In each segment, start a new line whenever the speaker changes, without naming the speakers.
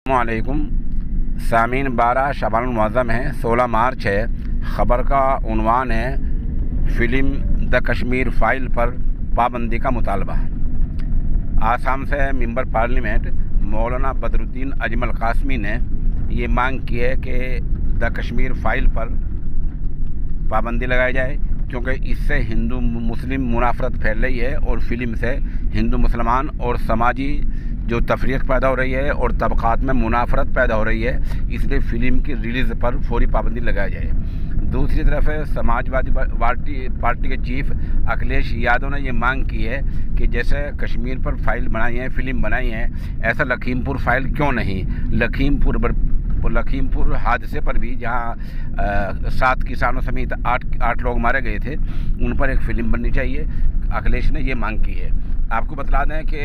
अस्सलामुअलैकुम सामीन 12 शबानुल मुअज़्ज़म है, 16 मार्च है। ख़बर का उन्वान है फ़िल्म द कश्मीर फ़ाइल पर पाबंदी का मुतालबा। आसाम से मेंबर पार्लियामेंट मौलाना बदरुद्दीन अजमल कासमी ने ये मांग की है कि द कश्मीर फ़ाइल पर पाबंदी लगाई जाए, क्योंकि इससे हिंदू मुस्लिम मुनाफरत फैल रही है और फ़िल्म से हिंदू मुसलमान और समाजी जो तफरीक पैदा हो रही है और तबक़ात में मुनाफरत पैदा हो रही है, इसलिए फ़िल्म की रिलीज़ पर फौरी पाबंदी लगाई जाए। दूसरी तरफ समाजवादी पार्टी के चीफ अखिलेश यादव ने ये मांग की है कि जैसे कश्मीर पर फाइल बनाई है, फ़िल्म बनाई है, ऐसा लखीमपुर फाइल क्यों नहीं। लखीमपुर हादसे पर भी जहाँ 7 किसानों समेत 8 लोग मारे गए थे, उन पर एक फ़िल्म बननी चाहिए। अखिलेश ने ये मांग की है। आपको बतला दें कि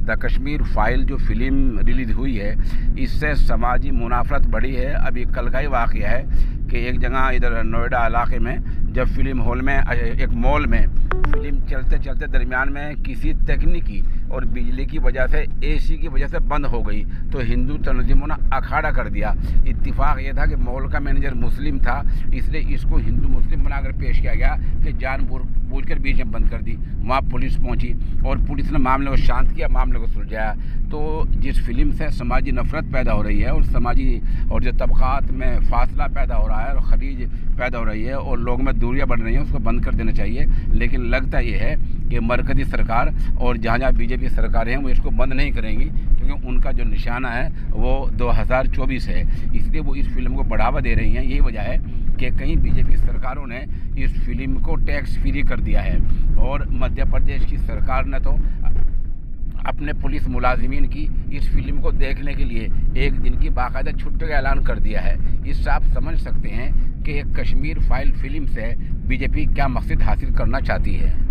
द कश्मीर फ़ाइल जो फ़िल्म रिलीज़ हुई है, इससे समाजी मुनाफरत बढ़ी है। अभी कल का ही वाक़या है कि एक जगह इधर नोएडा इलाके में जब फ़िल्म हॉल में एक मॉल में फ़िल्म चलते चलते दरमियान में किसी तकनीकी और बिजली की वजह से एसी की वजह से बंद हो गई, तो हिंदू तंजीमों ने अखाड़ा कर दिया। इत्तिफाक ये था कि मॉल का मैनेजर मुस्लिम था, इसलिए इसको हिंदू मुस्लिम बनाकर पेश किया गया कि जानबूझकर बीच में बंद कर दी। वहाँ पुलिस पहुँची और पुलिस ने मामले को शांत किया, मामले को सुलझाया। तो जिस फिल्म से समाजी नफरत पैदा हो रही है और समाजी और जो तबक़ात में फासला पैदा हो रहा है और खलीज पैदा हो रही है और लोग में दूरियां बढ़ रही हैं, उसको बंद कर देना चाहिए। लेकिन लगता ये है कि मरकज़ी सरकार और जहाँ बीजेपी सरकारें हैं वो इसको बंद नहीं करेंगी, क्योंकि उनका जो निशाना है वो 2024 है, इसलिए वो इस फिल्म को बढ़ावा दे रही हैं। यही वजह है कि कई बीजेपी सरकारों ने इस फिल्म को टैक्स फ्री कर दिया है और मध्य प्रदेश की सरकार ने तो अपने पुलिस मुलाजिमीन की इस फिल्म को देखने के लिए एक दिन की बाकायदा छुट्टी का ऐलान कर दिया है। इससे आप समझ सकते हैं कि कश्मीर फ़ाइल फिल्म से बीजेपी क्या मकसद हासिल करना चाहती है।